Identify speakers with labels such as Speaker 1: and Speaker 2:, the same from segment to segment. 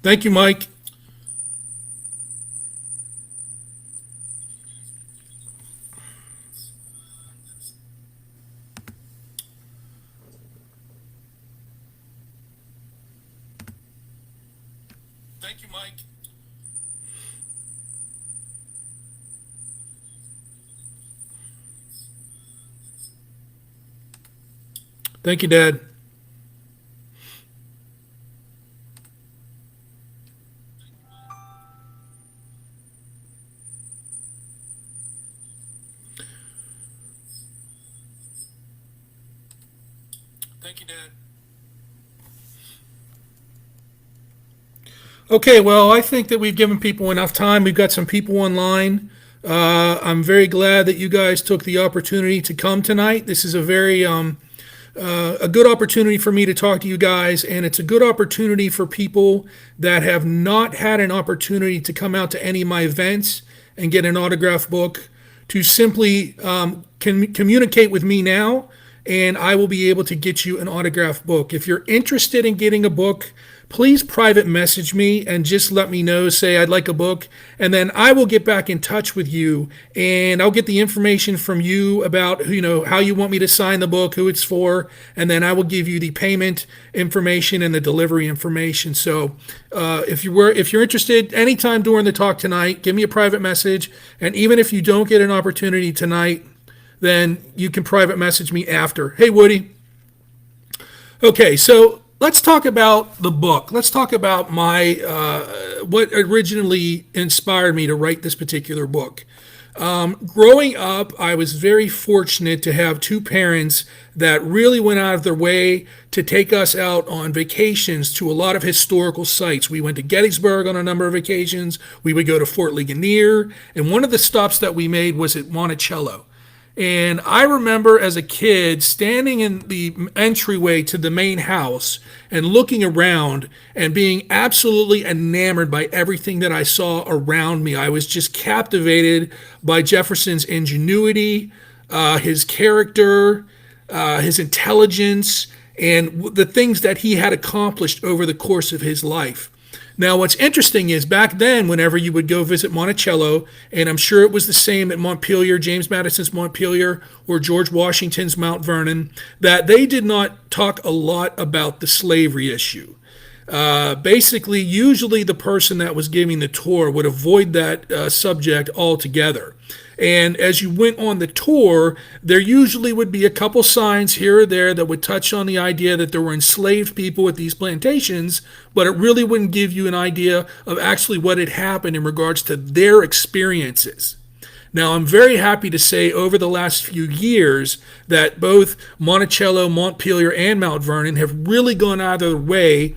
Speaker 1: Thank you, Mike. Thank you, Mike. Thank you, Dad. Thank you, Dad. Okay, well, I think that we've given people enough time. We've got some people online. I'm very glad that you guys took the opportunity to come tonight. This is a good opportunity for me to talk to you guys, and it's a good opportunity for people that have not had an opportunity to come out to any of my events and get an autograph book to simply communicate with me now, and I will be able to get you an autograph book. If you're interested in getting a book, please private message me and just let me know, say I'd like a book, and then I will get back in touch with you and I'll get the information from you about how you want me to sign the book, who it's for, and then I will give you the payment information and the delivery information. So if you're interested anytime during the talk tonight, give me a private message, and even if you don't get an opportunity tonight, then you can private message me after. Hey, Woody. Okay, so let's talk about the book. Let's talk about my what originally inspired me to write this particular book. Growing up, I was very fortunate to have two parents that really went out of their way to take us out on vacations to a lot of historical sites. We went to Gettysburg on a number of occasions. We would go to Fort Ligonier, and one of the stops that we made was at Monticello. And I remember as a kid standing in the entryway to the main house and looking around and being absolutely enamored by everything that I saw around me. I was just captivated by Jefferson's ingenuity, his character, his intelligence, and the things that he had accomplished over the course of his life. Now, what's interesting is back then, whenever you would go visit Monticello, and I'm sure it was the same at Montpelier, James Madison's Montpelier, or George Washington's Mount Vernon, that they did not talk a lot about the slavery issue. Basically, usually the person that was giving the tour would avoid that subject altogether. And as you went on the tour, there usually would be a couple signs here or there that would touch on the idea that there were enslaved people at these plantations, but it really wouldn't give you an idea of actually what had happened in regards to their experiences. Now, I'm very happy to say over the last few years that both Monticello, Montpelier, and Mount Vernon have really gone out of their way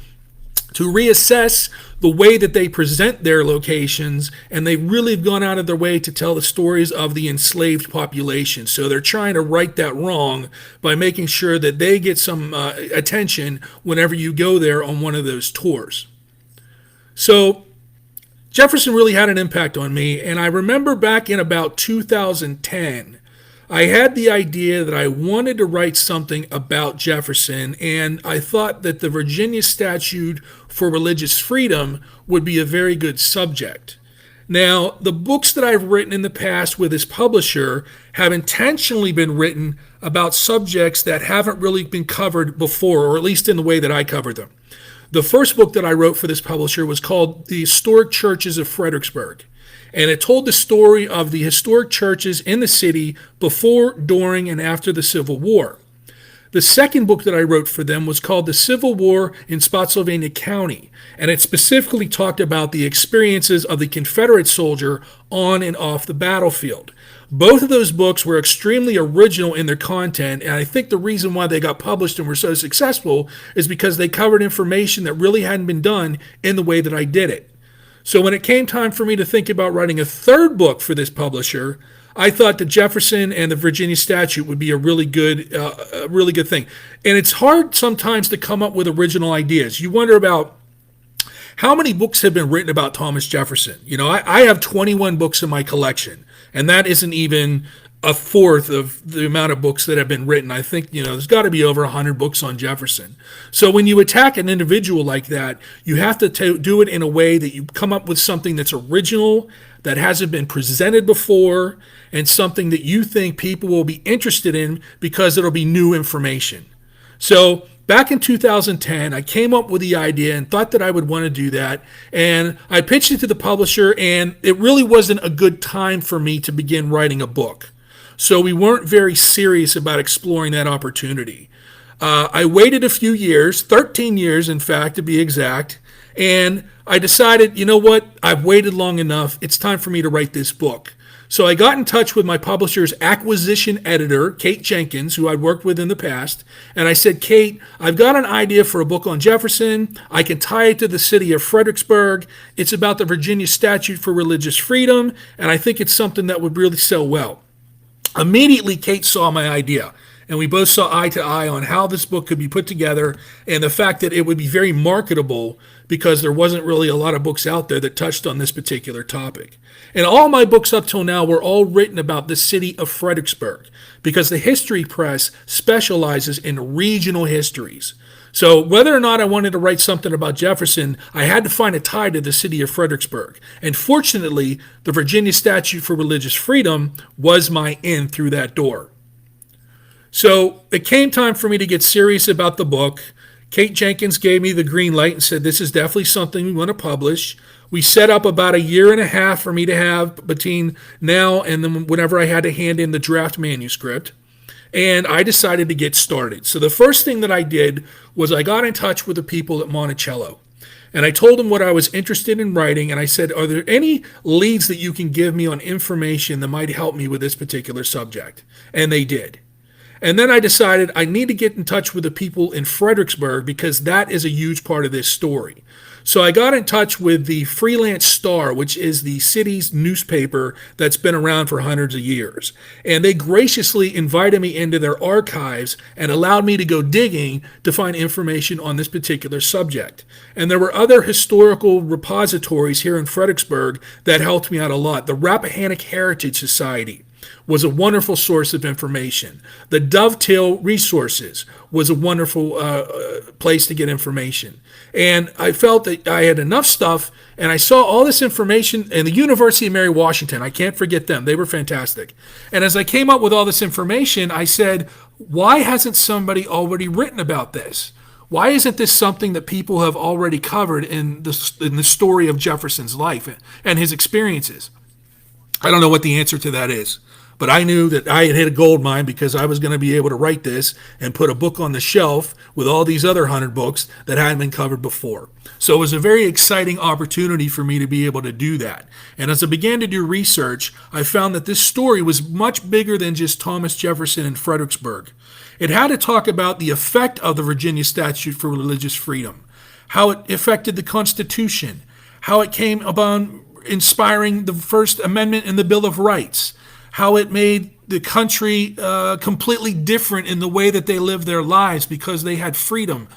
Speaker 1: to reassess the way that they present their locations, and they've really gone out of their way to tell the stories of the enslaved population. So they're trying to right that wrong by making sure that they get some attention whenever you go there on one of those tours. So Jefferson really had an impact on me, and I remember back in about 2010, I had the idea that I wanted to write something about Jefferson, and I thought that the Virginia Statute for Religious Freedom would be a very good subject. Now, the books that I've written in the past with this publisher have intentionally been written about subjects that haven't really been covered before, or at least in the way that I covered them. The first book that I wrote for this publisher was called The Historic Churches of Fredericksburg. And it told the story of the historic churches in the city before, during, and after the Civil War. The second book that I wrote for them was called The Civil War in Spotsylvania County, and it specifically talked about the experiences of the Confederate soldier on and off the battlefield. Both of those books were extremely original in their content, and I think the reason why they got published and were so successful is because they covered information that really hadn't been done in the way that I did it. So when it came time for me to think about writing a third book for this publisher, I thought that Jefferson and the Virginia Statute would be a really good thing. And it's hard sometimes to come up with original ideas. You wonder about how many books have been written about Thomas Jefferson. I have 21 books in my collection, and that isn't even a fourth of the amount of books that have been written. I think, there's got to be over 100 books on Jefferson. So when you attack an individual like that, you have to do it in a way that you come up with something that's original, that hasn't been presented before, and something that you think people will be interested in because it'll be new information. So back in 2010, I came up with the idea and thought that I would want to do that. And I pitched it to the publisher, and it really wasn't a good time for me to begin writing a book. So we weren't very serious about exploring that opportunity. I waited a few years, 13 years, in fact, to be exact. And I decided, you know what? I've waited long enough. It's time for me to write this book. So I got in touch with my publisher's acquisition editor, Kate Jenkins, who I'd worked with in the past. And I said, Kate, I've got an idea for a book on Jefferson. I can tie it to the city of Fredericksburg. It's about the Virginia Statute for Religious Freedom. And I think it's something that would really sell well. Immediately, Kate saw my idea. And we both saw eye to eye on how this book could be put together and the fact that it would be very marketable because there wasn't really a lot of books out there that touched on this particular topic. And all my books up till now were all written about the city of Fredericksburg because the history press specializes in regional histories. So whether or not I wanted to write something about Jefferson, I had to find a tie to the city of Fredericksburg. And fortunately, the Virginia Statute for Religious Freedom was my in through that door. So it came time for me to get serious about the book. Kate Jenkins gave me the green light and said, this is definitely something we want to publish. We set up about a year and a half for me to have between now and then whenever I had to hand in the draft manuscript. And I decided to get started. So the first thing that I did was I got in touch with the people at Monticello. And I told them what I was interested in writing. And I said, are there any leads that you can give me on information that might help me with this particular subject? And they did. And then I decided I need to get in touch with the people in Fredericksburg because that is a huge part of this story. So I got in touch with the Freelance Star, which is the city's newspaper that's been around for hundreds of years. And they graciously invited me into their archives and allowed me to go digging to find information on this particular subject. And there were other historical repositories here in Fredericksburg that helped me out a lot. The Rappahannock Heritage Society was a wonderful source of information. The Dovetail Resources was a wonderful place to get information. And I felt that I had enough stuff, and I saw all this information in the University of Mary Washington. I can't forget them. They were fantastic. And as I came up with all this information, I said, why hasn't somebody already written about this? Why isn't this something that people have already covered in the story of Jefferson's life and his experiences? I don't know what the answer to that is. But I knew that I had hit a gold mine because I was going to be able to write this and put a book on the shelf with all these other 100 books that hadn't been covered before. So it was a very exciting opportunity for me to be able to do that. And as I began to do research, I found that this story was much bigger than just Thomas Jefferson and Fredericksburg. It had to talk about the effect of the Virginia Statute for Religious Freedom, how it affected the Constitution, how it came about inspiring the First Amendment and the Bill of Rights, how it made the country completely different in the way that they lived their lives because they had freedom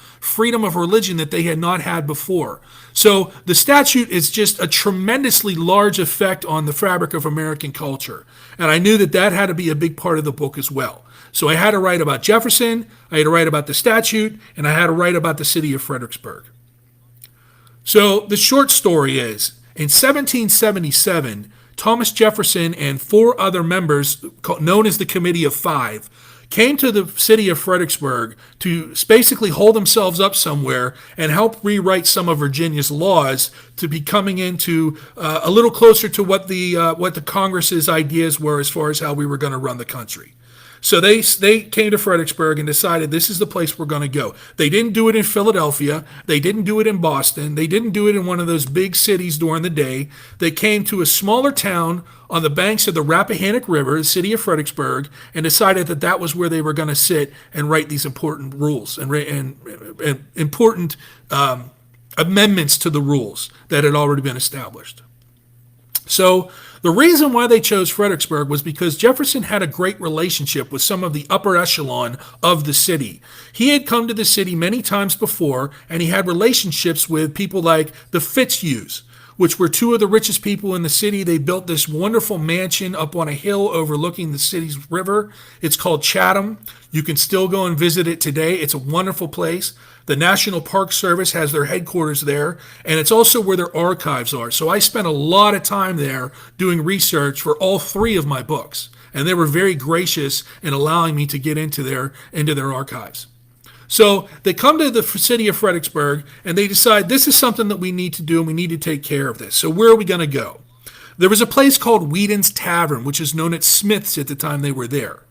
Speaker 1: of religion that they had not had before. So the statute is just a tremendously large effect on the fabric of American culture. And I knew that that had to be a big part of the book as well. So I had to write about Jefferson, I had to write about the statute, and I had to write about the city of Fredericksburg. So the short story is, in 1777, Thomas Jefferson and 4 other members, known as the Committee of Five, came to the city of Fredericksburg to basically hold themselves up somewhere and help rewrite some of Virginia's laws to be coming into a little closer to what the Congress's ideas were as far as how we were going to run the country. So they came to Fredericksburg and decided this is the place we're going to go. They didn't do it in Philadelphia. They didn't do it in Boston. They didn't do it in one of those big cities during the day. They came to a smaller town on the banks of the Rappahannock River, the city of Fredericksburg, and decided that that was where they were going to sit and write these important rules and important amendments to the rules that had already been established. So the reason why they chose Fredericksburg was because Jefferson had a great relationship with some of the upper echelon of the city. He had come to the city many times before, and he had relationships with people like the Fitzhughs, which were two of the richest people in the city. They built this wonderful mansion up on a hill overlooking the city's river. It's called Chatham. You can still go and visit it today. It's a wonderful place. The National Park Service has their headquarters there, and it's also where their archives are. So I spent a lot of time there doing research for all three of my books, and they were very gracious in allowing me to get into their archives. So they come to the city of Fredericksburg, and they decide this is something that we need to do, and we need to take care of this. So where are we going to go? There was a place called Whedon's Tavern, which is known as Smith's at the time they were there.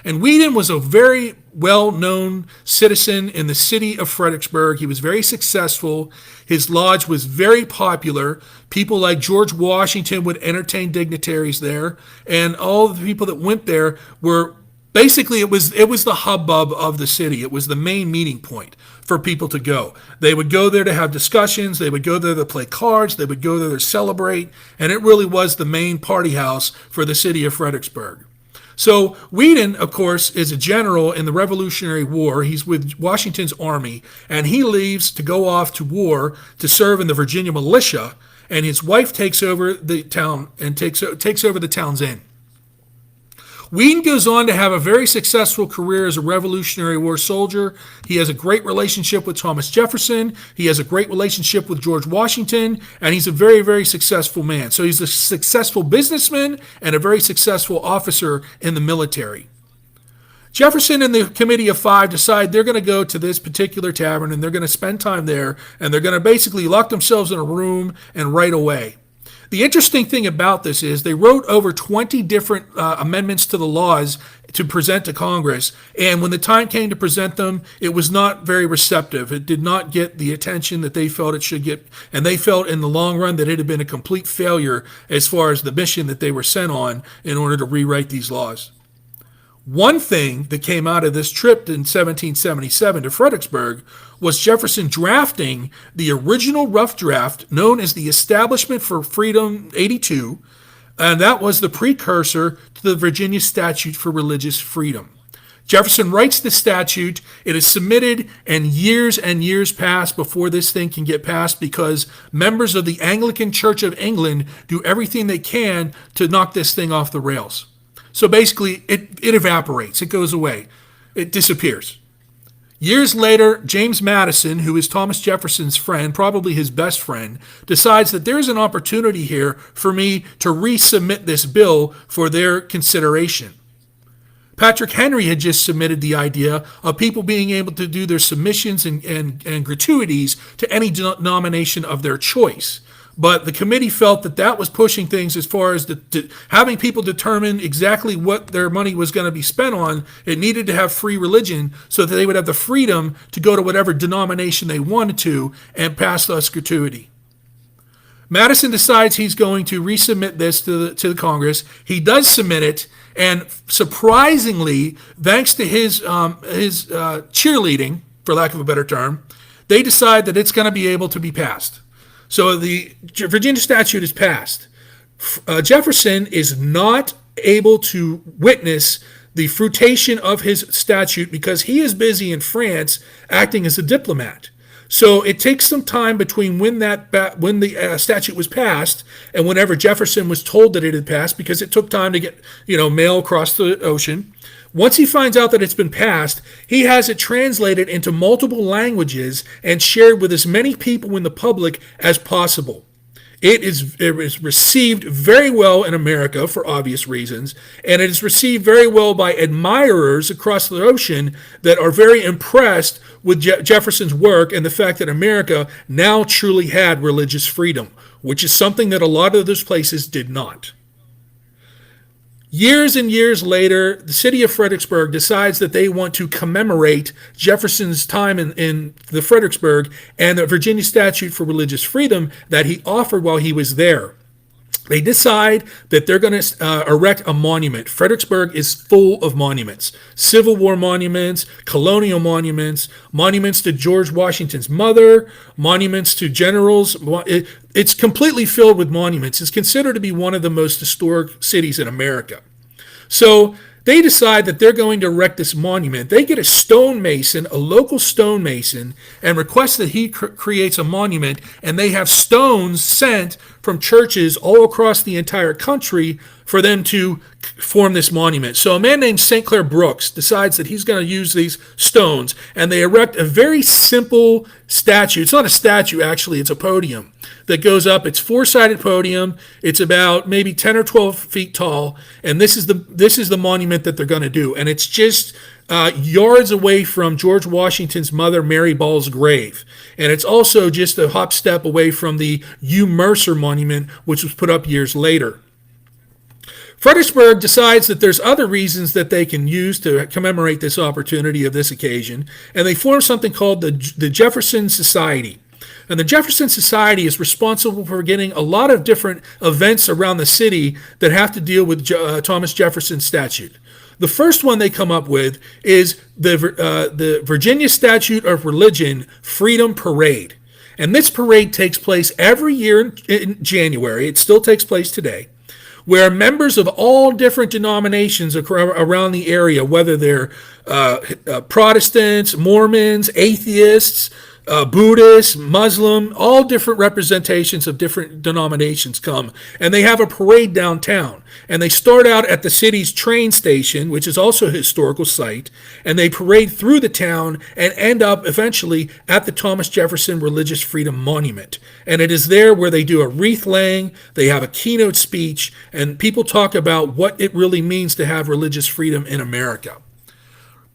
Speaker 1: And Whedon was a very well-known citizen in the city of Fredericksburg. He was very successful. His lodge was very popular. People like George Washington would entertain dignitaries there. And all the people that went there were basically, it was the hubbub of the city. It was the main meeting point for people to go. They would go there to have discussions. They would go there to play cards. They would go there to celebrate. And it really was the main party house for the city of Fredericksburg. So Whedon, of course, is a general in the Revolutionary War. He's with Washington's army, and he leaves to go off to war to serve in the Virginia militia, and his wife takes over the town and takes over the town's inn. Whedon goes on to have a very successful career as a Revolutionary War soldier. He has a great relationship with Thomas Jefferson. He has a great relationship with George Washington, and he's a very, very successful man. So he's a successful businessman and a very successful officer in the military. Jefferson and the Committee of Five decide they're going to go to this particular tavern, and they're going to spend time there, and they're going to basically lock themselves in a room and write away. The interesting thing about this is they wrote over 20 different amendments to the laws to present to Congress, and when the time came to present them, it was not very receptive. It did not get the attention that they felt it should get, and they felt in the long run that it had been a complete failure as far as the mission that they were sent on in order to rewrite these laws. One thing that came out of this trip in 1777 to Fredericksburg was Jefferson drafting the original rough draft known as the Establishment for Freedom 82, and that was the precursor to the Virginia Statute for Religious Freedom. Jefferson writes the statute. It is submitted, and years pass before this thing can get passed because members of the Anglican Church of England do everything they can to knock this thing off the rails. So basically, it evaporates. It goes away. It disappears. Years later, James Madison, who is Thomas Jefferson's friend, probably his best friend, decides that there's an opportunity here for me to resubmit this bill for their consideration. Patrick Henry had just submitted the idea of people being able to do their submissions and gratuities to any denomination of their choice. But the committee felt that that was pushing things as far as having people determine exactly what their money was going to be spent on. It needed to have free religion so that they would have the freedom to go to whatever denomination they wanted to and pass less gratuity. Madison decides he's going to resubmit this to the Congress. He does submit it, and surprisingly, thanks to his cheerleading, for lack of a better term, they decide that it's going to be able to be passed. So the Virginia statute is passed. Jefferson is not able to witness the fruition of his statute because he is busy in France acting as a diplomat. So it takes some time between when the statute was passed and whenever Jefferson was told that it had passed, because it took time to get mail across the ocean. Once he finds out that it's been passed, he has it translated into multiple languages and shared with as many people in the public as possible. It is received very well in America for obvious reasons, and it is received very well by admirers across the ocean that are very impressed with Jefferson's work and the fact that America now truly had religious freedom, which is something that a lot of those places did not. Years and years later, the city of Fredericksburg decides that they want to commemorate Jefferson's time in the Fredericksburg and the Virginia Statute for Religious Freedom that he offered while he was there. They decide that they're going to erect a monument. Fredericksburg is full of monuments. Civil War monuments, colonial monuments, monuments to George Washington's mother, monuments to generals. It's completely filled with monuments. It's considered to be one of the most historic cities in America. So they decide that they're going to erect this monument. They get a stonemason, a local stonemason, and request that he creates a monument, and they have stones sent from churches all across the entire country for them to form this monument. So a man named St. Clair Brooks decides that he's going to use these stones, and they erect a very simple statue. It's not a statue, actually, it's a podium that goes up. It's four-sided podium. It's about maybe 10 or 12 feet tall, and this is the monument that they're going to do. And it's just yards away from George Washington's mother, Mary Ball's grave. And it's also just a hop step away from the Hugh Mercer monument, which was put up years later. Fredericksburg decides that there's other reasons that they can use to commemorate this opportunity of this occasion, and they form something called the Jefferson Society. And the Jefferson Society is responsible for getting a lot of different events around the city that have to deal with Thomas Jefferson's statute. The first one they come up with is the Virginia Statute of Religion Freedom Parade. And this parade takes place every year in January. It still takes place today, where members of all different denominations around the area, whether they're Protestants, Mormons, atheists, Buddhists, Muslim, all different representations of different denominations come, and they have a parade downtown. And they start out at the city's train station, which is also a historical site, and they parade through the town and end up eventually at the Thomas Jefferson Religious Freedom Monument. And it is there where they do a wreath laying, they have a keynote speech, and people talk about what it really means to have religious freedom in America.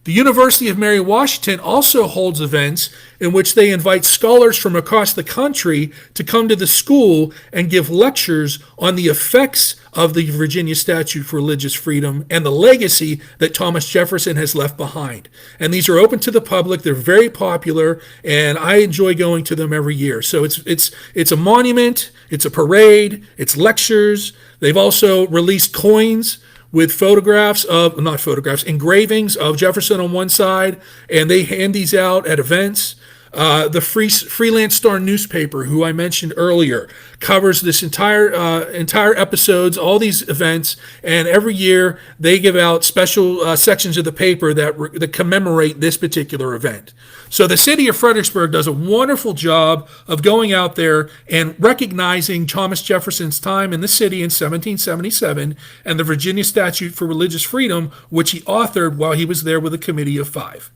Speaker 1: The University of Mary Washington also holds events in which they invite scholars from across the country to come to the school and give lectures on the effects of the Virginia Statute for Religious Freedom and the legacy that Thomas Jefferson has left behind. And these are open to the public. They're very popular, and I enjoy going to them every year. So it's a monument, it's a parade, it's lectures. They've also released coins with engravings of Jefferson on one side, and they hand these out at events. The Freelance Star newspaper, who I mentioned earlier, covers this entire episodes, all these events, and every year they give out special sections of the paper that commemorate this particular event. So the city of Fredericksburg does a wonderful job of going out there and recognizing Thomas Jefferson's time in the city in 1777 and the Virginia Statute for Religious Freedom, which he authored while he was there with a committee of 5.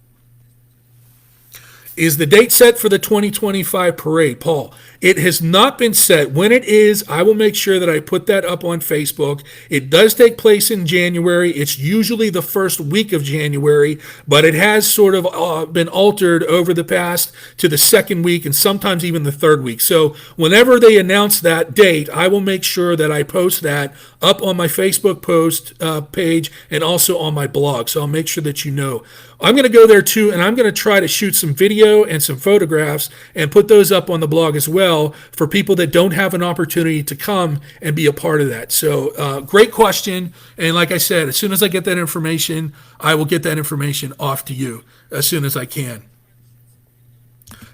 Speaker 1: Is the date set for the 2025 parade, Paul? It has not been set. When it is, I will make sure that I put that up on Facebook. It does take place in January. It's usually the first week of January, but it has sort of been altered over the past to the second week and sometimes even the third week. So whenever they announce that date, I will make sure that I post that up on my Facebook post page and also on my blog. So I'll make sure that you know. I'm going to go there too, and I'm going to try to shoot some video and some photographs and put those up on the blog as well for people that don't have an opportunity to come and be a part of that. So great question. And like I said, as soon as I get that information, I will get that information off to you as soon as I can.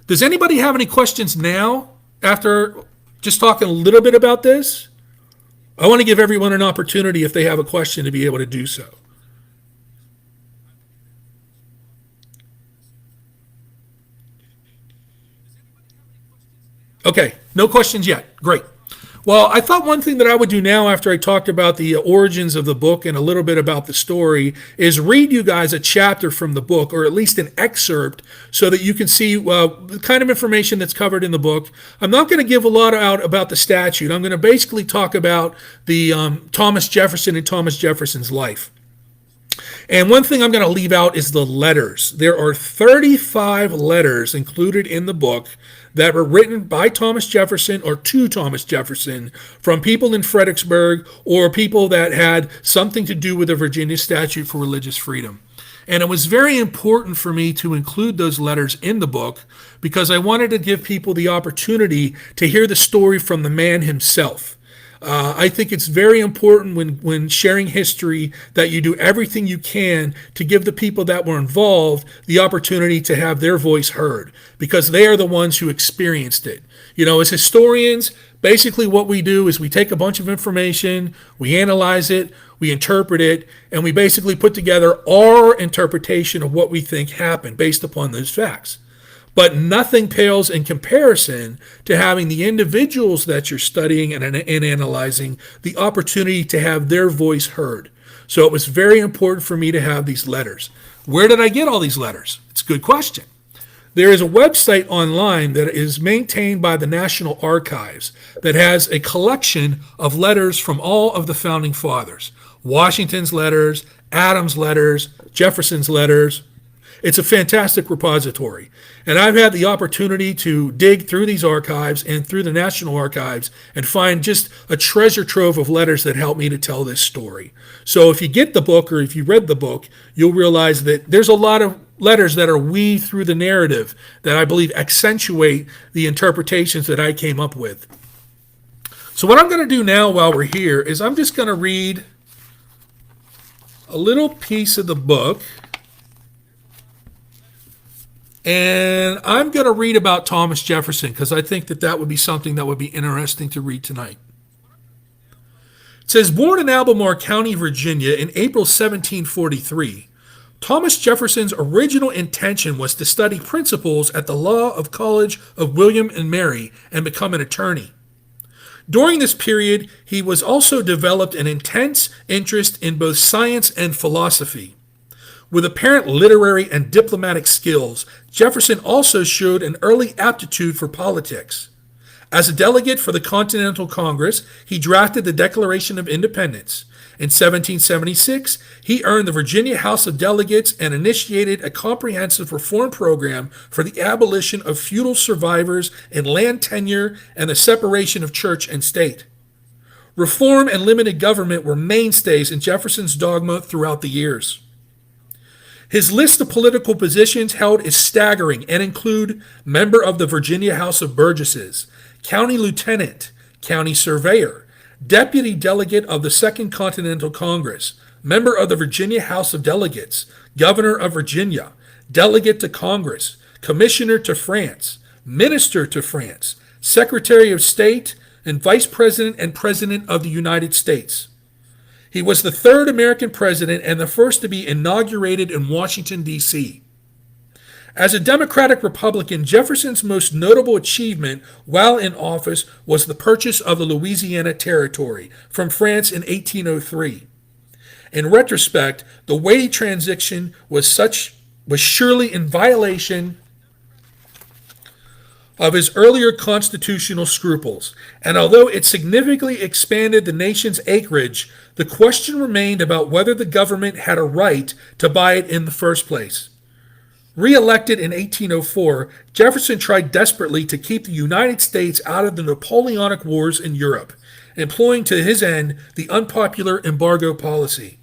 Speaker 1: Does anybody have any questions now after just talking a little bit about this? I want to give everyone an opportunity if they have a question to be able to do so. Okay, no questions yet. Great. Well, I thought one thing that I would do now after I talked about the origins of the book and a little bit about the story is read you guys a chapter from the book, or at least an excerpt, so that you can see the kind of information that's covered in the book. I'm not going to give a lot out about the statute. I'm going to basically talk about the Thomas Jefferson and Thomas Jefferson's life. And one thing I'm going to leave out is the letters. There are 35 letters included in the book that were written by Thomas Jefferson or to Thomas Jefferson from people in Fredericksburg or people that had something to do with the Virginia Statute for Religious Freedom. And it was very important for me to include those letters in the book because I wanted to give people the opportunity to hear the story from the man himself. I think it's very important when sharing history that you do everything you can to give the people that were involved the opportunity to have their voice heard, because they are the ones who experienced it. As historians, basically what we do is we take a bunch of information, we analyze it, we interpret it, and we basically put together our interpretation of what we think happened based upon those facts. But nothing pales in comparison to having the individuals that you're studying and analyzing the opportunity to have their voice heard. So it was very important for me to have these letters. Where did I get all these letters? It's a good question. There is a website online that is maintained by the National Archives that has a collection of letters from all of the founding fathers. Washington's letters, Adams' letters, Jefferson's letters. It's a fantastic repository. And I've had the opportunity to dig through these archives and through the National Archives and find just a treasure trove of letters that help me to tell this story. So if you get the book, or if you read the book, you'll realize that there's a lot of letters that are weaved through the narrative that I believe accentuate the interpretations that I came up with. So what I'm going to do now while we're here is I'm just going to read a little piece of the book. And I'm going to read about Thomas Jefferson because I think that would be something that would be interesting to read tonight. It says, born in Albemarle County, Virginia in April 1743, Thomas Jefferson's original intention was to study principles at the Law College of William and Mary and become an attorney. During this period, he was also developed an intense interest in both science and philosophy. With apparent literary and diplomatic skills, Jefferson also showed an early aptitude for politics. As a delegate for the Continental Congress, he drafted the Declaration of Independence. In 1776, he earned the Virginia House of Delegates and initiated a comprehensive reform program for the abolition of feudal survivors in land tenure and the separation of church and state. Reform and limited government were mainstays in Jefferson's dogma throughout the years. His list of political positions held is staggering and include member of the Virginia House of Burgesses, county lieutenant, county surveyor, deputy delegate of the Second Continental Congress, member of the Virginia House of Delegates, governor of Virginia, delegate to Congress, commissioner to France, minister to France, secretary of state, and vice president and president of the United States. He was the third American president and the first to be inaugurated in Washington, D.C. As a Democratic Republican, Jefferson's most notable achievement while in office was the purchase of the Louisiana Territory from France in 1803. In retrospect, the weighty transaction was surely in violation of his earlier constitutional scruples, and although it significantly expanded the nation's acreage, the question remained about whether the government had a right to buy it in the first place. Re-elected in 1804, Jefferson tried desperately to keep the United States out of the Napoleonic Wars in Europe, employing to his end the unpopular embargo policy.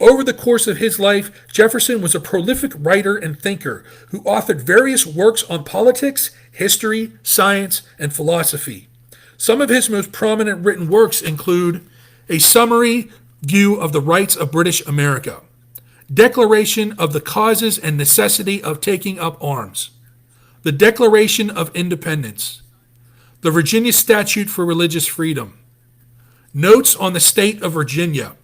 Speaker 1: Over the course of his life, Jefferson was a prolific writer and thinker who authored various works on politics, history, science, and philosophy. Some of his most prominent written works include A Summary View of the Rights of British America, Declaration of the Causes and Necessity of Taking Up Arms, the Declaration of Independence, the Virginia Statute for Religious Freedom, Notes on the State of Virginia,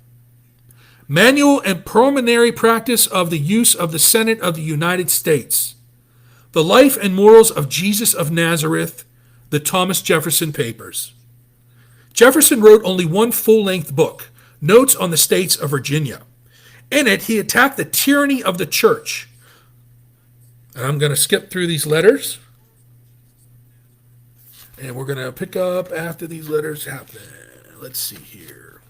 Speaker 1: Manual and Preliminary Practice of the Use of the Senate of the United States, The Life and Morals of Jesus of Nazareth, the Thomas Jefferson Papers. Jefferson wrote only one full-length book, Notes on the States of Virginia. In it, he attacked the tyranny of the church. And I'm going to skip through these letters. And we're going to pick up after these letters happen. Let's see here.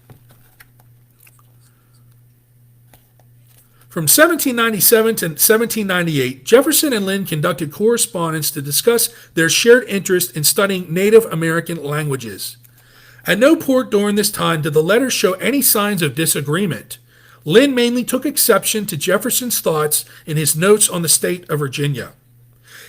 Speaker 1: From 1797 to 1798, Jefferson and Lynn conducted correspondence to discuss their shared interest in studying Native American languages. At no point during this time did the letters show any signs of disagreement. Lynn mainly took exception to Jefferson's thoughts in his notes on the state of Virginia.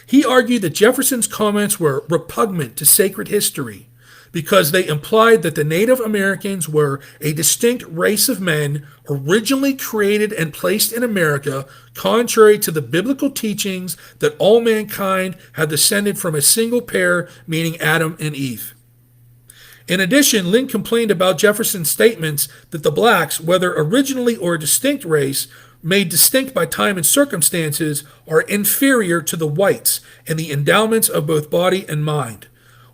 Speaker 1: He argued that Jefferson's comments were repugnant to sacred history, because they implied that the Native Americans were a distinct race of men originally created and placed in America, contrary to the biblical teachings that all mankind had descended from a single pair, meaning Adam and Eve. In addition, Lynn complained about Jefferson's statements that the blacks, whether originally or a distinct race, made distinct by time and circumstances, are inferior to the whites in the endowments of both body and mind.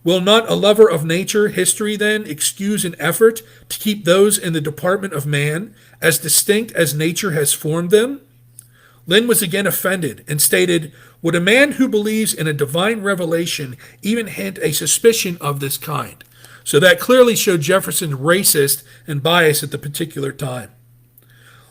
Speaker 1: Will not a lover of nature history, then, excuse an effort to keep those in the department of man as distinct as nature has formed them? Lynn was again offended and stated, "Would a man who believes in a divine revelation even hint a suspicion of this kind?" So that clearly showed Jefferson's racist and bias at the particular time.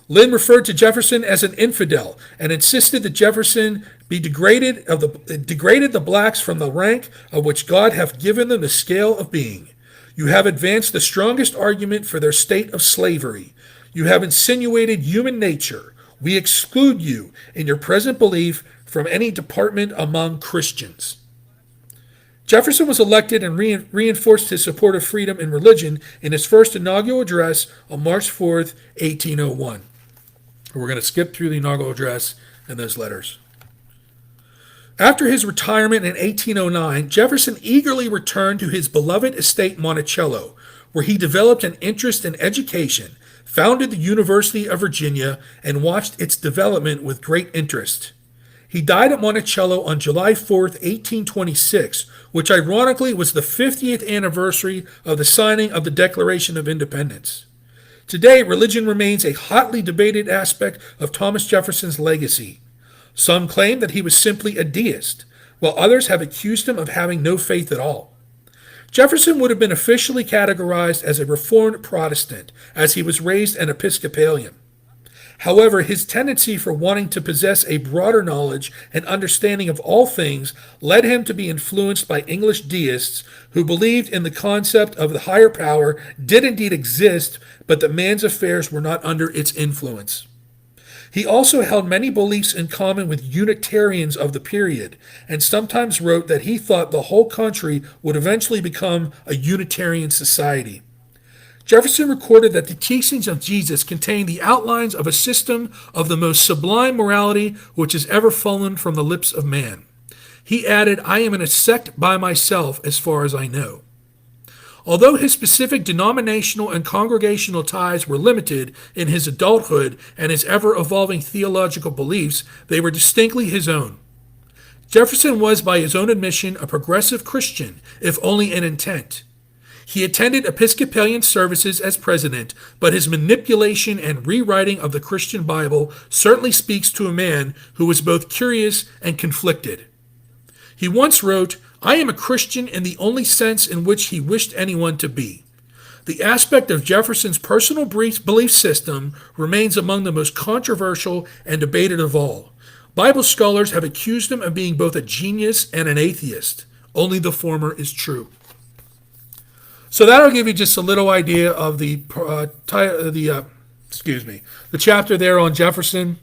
Speaker 1: Lynn referred to Jefferson as an infidel and insisted that Jefferson be degraded the blacks from the rank of which God hath given them the scale of being. You have advanced the strongest argument for their state of slavery. You have insinuated human nature. We exclude you in your present belief from any department among Christians. Jefferson was elected and reinforced his support of freedom in religion in his first inaugural address on March 4th, 1801. We're going to skip through the inaugural address and those letters. After his retirement in 1809, Jefferson eagerly returned to his beloved estate Monticello, where he developed an interest in education, founded the University of Virginia, and watched its development with great interest. He died at Monticello on July 4th, 1826, which ironically was the 50th anniversary of the signing of the Declaration of Independence. Today, religion remains a hotly debated aspect of Thomas Jefferson's legacy. Some claim that he was simply a deist, while others have accused him of having no faith at all. Jefferson would have been officially categorized as a Reformed Protestant, as he was raised an Episcopalian. However, his tendency for wanting to possess a broader knowledge and understanding of all things led him to be influenced by English deists who believed in the concept of the higher power did indeed exist, but that man's affairs were not under its influence. He also held many beliefs in common with Unitarians of the period, and sometimes wrote that he thought the whole country would eventually become a Unitarian society. Jefferson recorded that the teachings of Jesus contained the outlines of a system of the most sublime morality which has ever fallen from the lips of man. He added, "I am in a sect by myself as far as I know." Although his specific denominational and congregational ties were limited in his adulthood and his ever-evolving theological beliefs, they were distinctly his own. Jefferson was, by his own admission, a progressive Christian, if only in intent. He attended Episcopalian services as president, but his manipulation and rewriting of the Christian Bible certainly speaks to a man who was both curious and conflicted. He once wrote, "I am a Christian in the only sense in which he wished anyone to be." The aspect of Jefferson's personal belief system remains among the most controversial and debated of all. Bible scholars have accused him of being both a genius and an atheist. Only the former is true. So that'll give you just a little idea of the chapter there on Jefferson.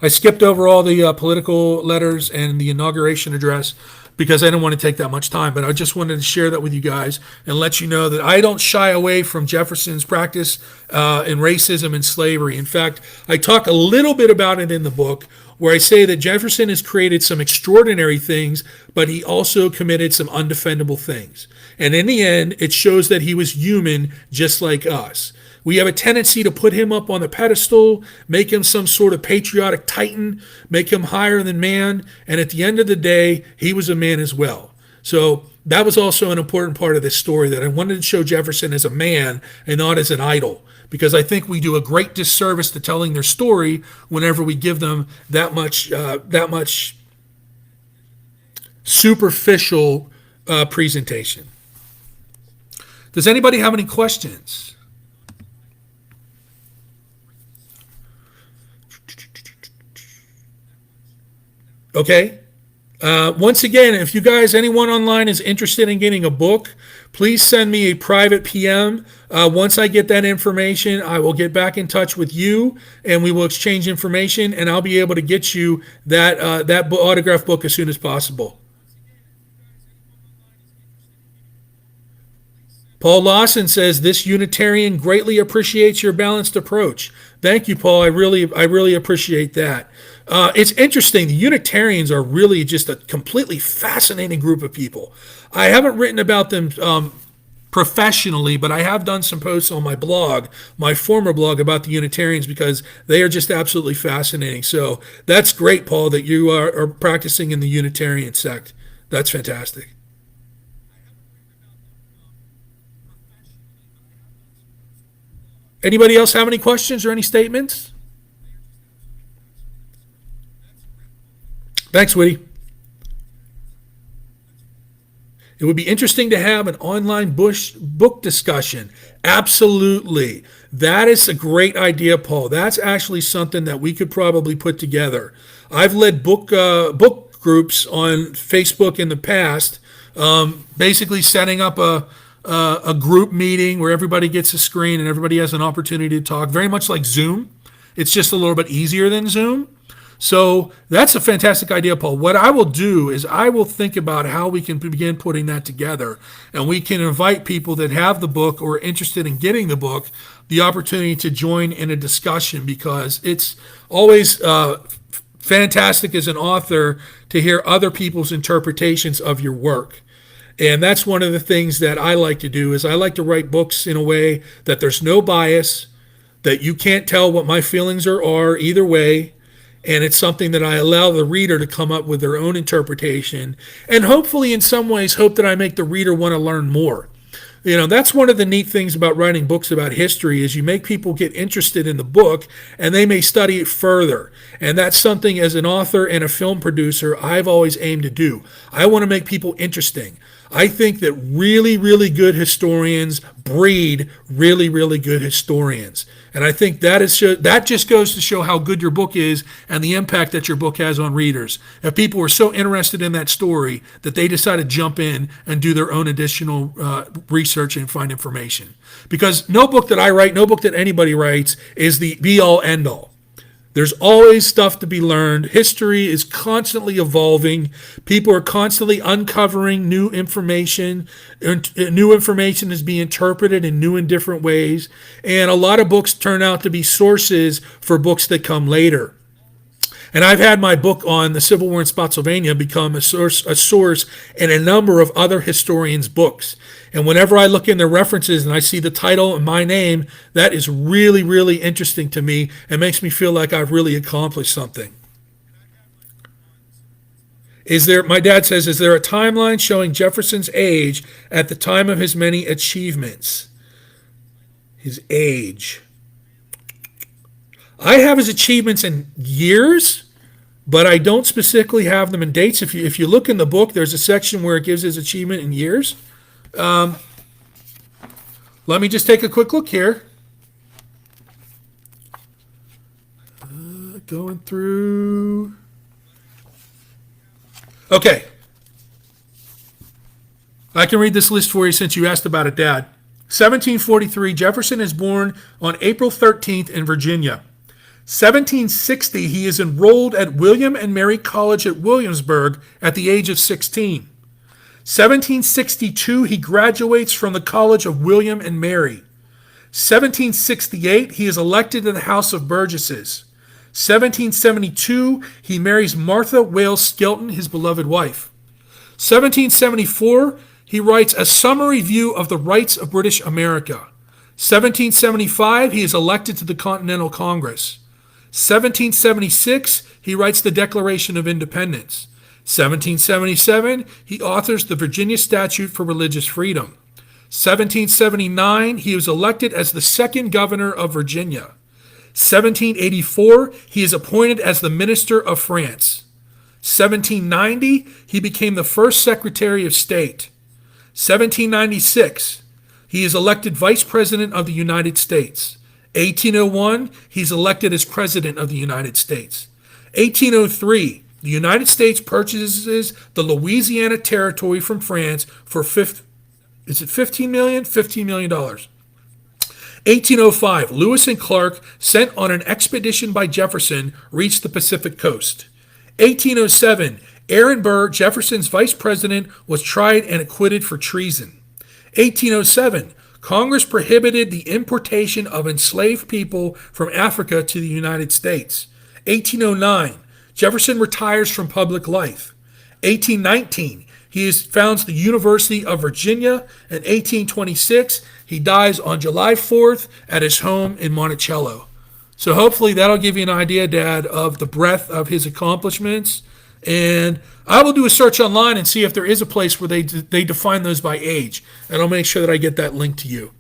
Speaker 1: I skipped over all the political letters and the inauguration address because I didn't want to take that much time, but I just wanted to share that with you guys and let you know that I don't shy away from Jefferson's practice in racism and slavery. In fact, I talk a little bit about it in the book, where I say that Jefferson has created some extraordinary things, but he also committed some undefendable things. And in the end, it shows that he was human just like us. We have a tendency to put him up on the pedestal, make him some sort of patriotic titan, make him higher than man, and at the end of the day, he was a man as well. So that was also an important part of this story, that I wanted to show Jefferson as a man and not as an idol, because I think we do a great disservice to telling their story whenever we give them that much superficial presentation. Does anybody have any questions? Okay. Once again, if you guys, anyone online is interested in getting a book, please send me a private PM. Once I get that information, I will get back in touch with you and we will exchange information, and I'll be able to get you that autographed book as soon as possible. Paul Lawson says this Unitarian greatly appreciates your balanced approach. Thank you, Paul. I really appreciate that. It's interesting. The Unitarians are really just a completely fascinating group of people. I haven't written about them professionally, but I have done some posts on my blog, my former blog, about the Unitarians because they are just absolutely fascinating. So that's great, Paul, that you are practicing in the Unitarian sect. That's fantastic. Anybody else have any questions or any statements? Thanks, Woody. It would be interesting to have an online book discussion. Absolutely. That is a great idea, Paul. That's actually something that we could probably put together. I've led book groups on Facebook in the past, basically setting up a group meeting where everybody gets a screen and everybody has an opportunity to talk, very much like Zoom. It's just a little bit easier than Zoom. So that's a fantastic idea, Paul. What I will do is I will think about how we can begin putting that together, and we can invite people that have the book or are interested in getting the book the opportunity to join in a discussion, because it's always fantastic as an author to hear other people's interpretations of your work. And that's one of the things that I like to do is I like to write books in a way that there's no bias, that you can't tell what my feelings are either way. And it's something that I allow the reader to come up with their own interpretation, and hopefully in some ways hope that I make the reader want to learn more. That's one of the neat things about writing books about history is you make people get interested in the book and they may study it further. And that's something as an author and a film producer I've always aimed to do. I want to make people interesting. I think that really, really good historians breed really, really good historians. And I think that just goes to show how good your book is and the impact that your book has on readers. If people were so interested in that story that they decided to jump in and do their own additional research and find information. Because no book that I write, no book that anybody writes is the be-all, end-all. There's always stuff to be learned. History is constantly evolving. People are constantly uncovering new information. New information is being interpreted in new and different ways. And a lot of books turn out to be sources for books that come later. And I've had my book on the Civil War in Spotsylvania become a source in a number of other historians' books. And whenever I look in their references and I see the title and my name, that is really, really interesting to me and makes me feel like I've really accomplished something. My dad says, is there a timeline showing Jefferson's age at the time of his many achievements? His age. I have his achievements in years, but I don't specifically have them in dates. If you look in the book, there's a section where it gives his achievement in years. Let me just take a quick look here. Going through. Okay. I can read this list for you since you asked about it, Dad. 1743, Jefferson is born on April 13th in Virginia. 1760, he is enrolled at William and Mary College at Williamsburg at the age of 16. 1762, he graduates from the College of William and Mary. 1768, he is elected to the House of Burgesses. 1772, he marries Martha Wales Skelton, his beloved wife. 1774, he writes A Summary View of the Rights of British America. 1775, he is elected to the Continental Congress. 1776, he writes the Declaration of Independence. 1777, he authors the Virginia Statute for Religious Freedom. 1779, he was elected as the second governor of Virginia. 1784, he is appointed as the Minister of France. 1790, he became the first Secretary of State. 1796, he is elected Vice President of the United States. 1801, he's elected as President of the United States. 1803, the United States purchases the Louisiana Territory from France for $15 million? $15 million. 1805, Lewis and Clark, sent on an expedition by Jefferson, reached the Pacific coast. 1807, Aaron Burr, Jefferson's vice president, was tried and acquitted for treason. 1807, Congress prohibited the importation of enslaved people from Africa to the United States. 1809, Jefferson retires from public life. 1819, he founds the University of Virginia. In 1826, he dies on July 4th at his home in Monticello. So hopefully that'll give you an idea, Dad, of the breadth of his accomplishments. And I will do a search online and see if there is a place where they define those by age. And I'll make sure that I get that link to you.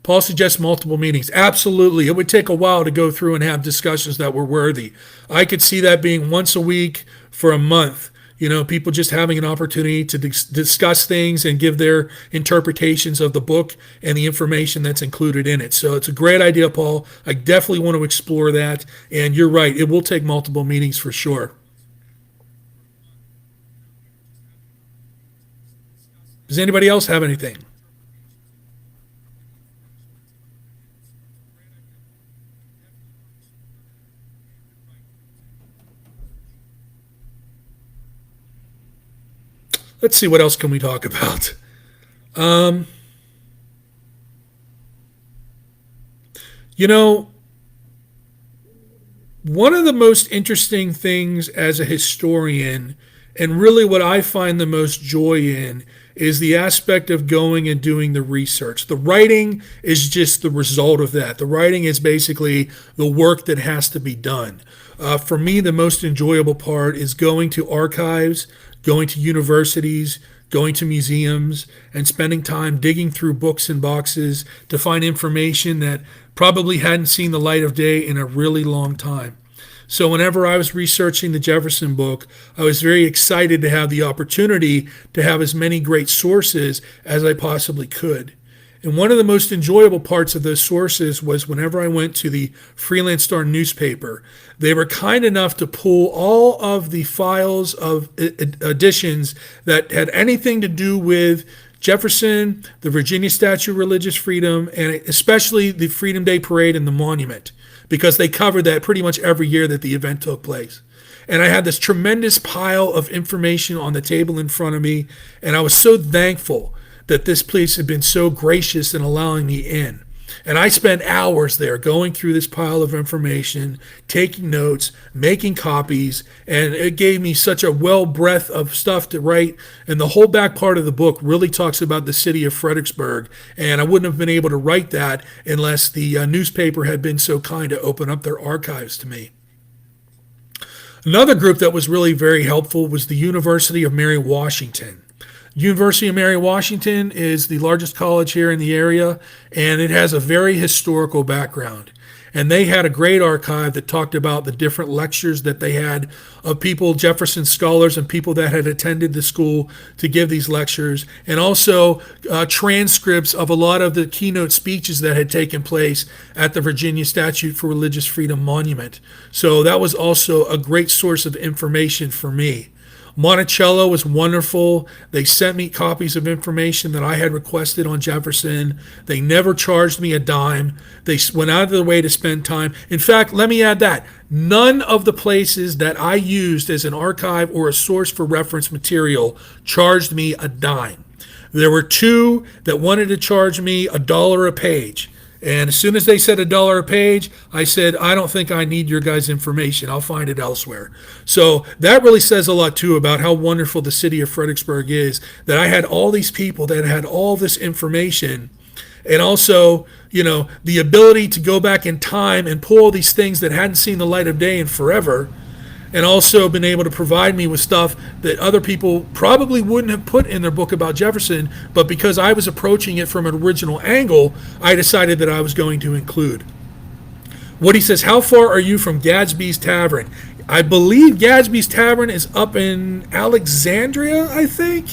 Speaker 1: Paul suggests multiple meetings. Absolutely. It would take a while to go through and have discussions that were worthy. I could see that being once a week for a month. People just having an opportunity to discuss things and give their interpretations of the book and the information that's included in it. So it's a great idea, Paul. I definitely want to explore that. And you're right, it will take multiple meetings for sure. Does anybody else have anything? Let's see, what else can we talk about? Um, you know, One of the most interesting things as a historian, and really what I find the most joy in, is the aspect of going and doing the research. The writing is just the result of that. The writing is basically the work that has to be done. For me, the most enjoyable part is going to archives, going to universities, going to museums, and spending time digging through books and boxes to find information that probably hadn't seen the light of day in a really long time. So whenever I was researching the Jefferson book, I was very excited to have the opportunity to have as many great sources as I possibly could. And one of the most enjoyable parts of those sources was whenever I went to the Freelance Star newspaper. They were kind enough to pull all of the files of editions that had anything to do with Jefferson, the Virginia Statute of Religious Freedom, and especially the Freedom Day Parade and the Monument, because they covered that pretty much every year that the event took place. And I had this tremendous pile of information on the table in front of me, and I was so thankful that this place had been so gracious in allowing me in. And I spent hours there going through this pile of information, taking notes, making copies, and it gave me such a well breadth of stuff to write. And the whole back part of the book really talks about the city of Fredericksburg, and I wouldn't have been able to write that unless the newspaper had been so kind to open up their archives to me. Another group that was really very helpful was the University of Mary Washington. University of Mary Washington is the largest college here in the area, and it has a very historical background. And they had a great archive that talked about the different lectures that they had of people, Jefferson scholars and people that had attended the school to give these lectures, and also transcripts of a lot of the keynote speeches that had taken place at the Virginia Statute for Religious Freedom Monument. So that was also a great source of information for me. Monticello was wonderful. They sent me copies of information that I had requested on Jefferson. They never charged me a dime. They went out of their way to spend time. In fact, let me add that none of the places that I used as an archive or a source for reference material charged me a dime. There were two that wanted to charge me $1 a page. And as soon as they said $1 a page, I said, I don't think I need your guys' information. I'll find it elsewhere. So that really says a lot, too, about how wonderful the city of Fredericksburg is, that I had all these people that had all this information, and also, the ability to go back in time and pull these things that hadn't seen the light of day in forever, and also been able to provide me with stuff that other people probably wouldn't have put in their book about Jefferson, but because I was approaching it from an original angle, I decided that I was going to include. Woody says, how far are you from Gadsby's Tavern? I believe Gadsby's Tavern is up in Alexandria, I think.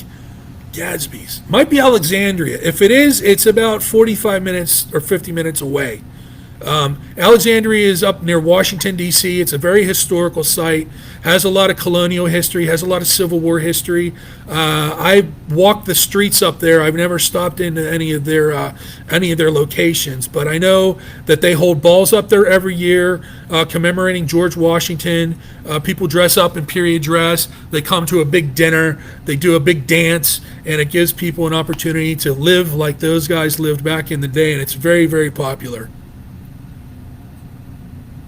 Speaker 1: Gadsby's. Might be Alexandria. If it is, it's about 45 minutes or 50 minutes away. Alexandria is up near Washington, D.C. It's a very historical site, has a lot of colonial history, has a lot of Civil War history. I walked the streets up there. I've never stopped into any of their locations, but I know that they hold balls up there every year commemorating George Washington. People dress up in period dress. They come to a big dinner. They do a big dance, and it gives people an opportunity to live like those guys lived back in the day, and it's very, very popular.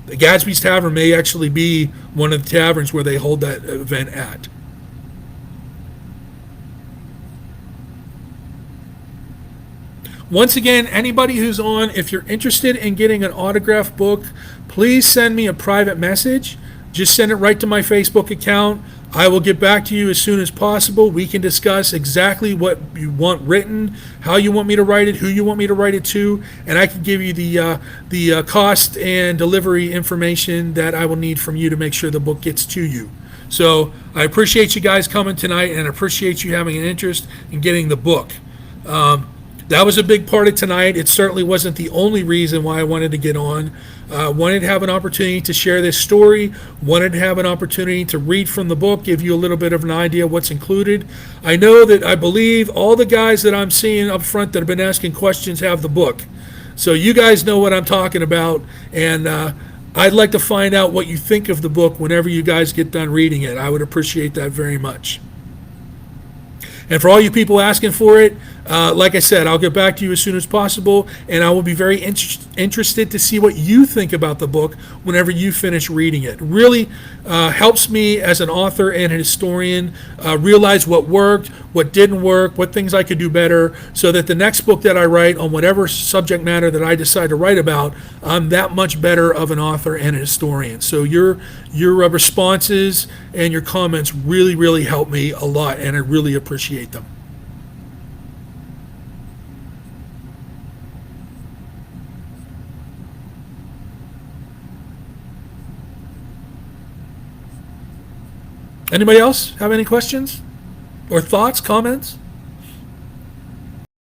Speaker 1: The Gadsby's Tavern may actually be one of the taverns where they hold that event at. Once again, anybody who's on, if you're interested in getting an autographed book, please send me a private message. Just send it right to my Facebook account. I will get back to you as soon as possible. We can discuss exactly what you want written, how you want me to write it, who you want me to write it to, and I can give you the cost and delivery information that I will need from you to make sure the book gets to you. So I appreciate you guys coming tonight, and I appreciate you having an interest in getting the book. That was a big part of tonight. It certainly wasn't the only reason why I wanted to get on. Wanted to have an opportunity to share this story, wanted to have an opportunity to read from the book, give you a little bit of an idea of what's included. I know that I believe all the guys that I'm seeing up front that have been asking questions have the book. So you guys know what I'm talking about, and I'd like to find out what you think of the book whenever you guys get done reading it. I would appreciate that very much. And for all you people asking for it, like I said, I'll get back to you as soon as possible, and I will be very interested to see what you think about the book whenever you finish reading it. It really helps me as an author and a historian realize what worked, what didn't work, what things I could do better, so that the next book that I write on whatever subject matter that I decide to write about, I'm that much better of an author and a historian. So your responses and your comments really, really help me a lot, and I really appreciate them. Anybody else have any questions or thoughts, comments?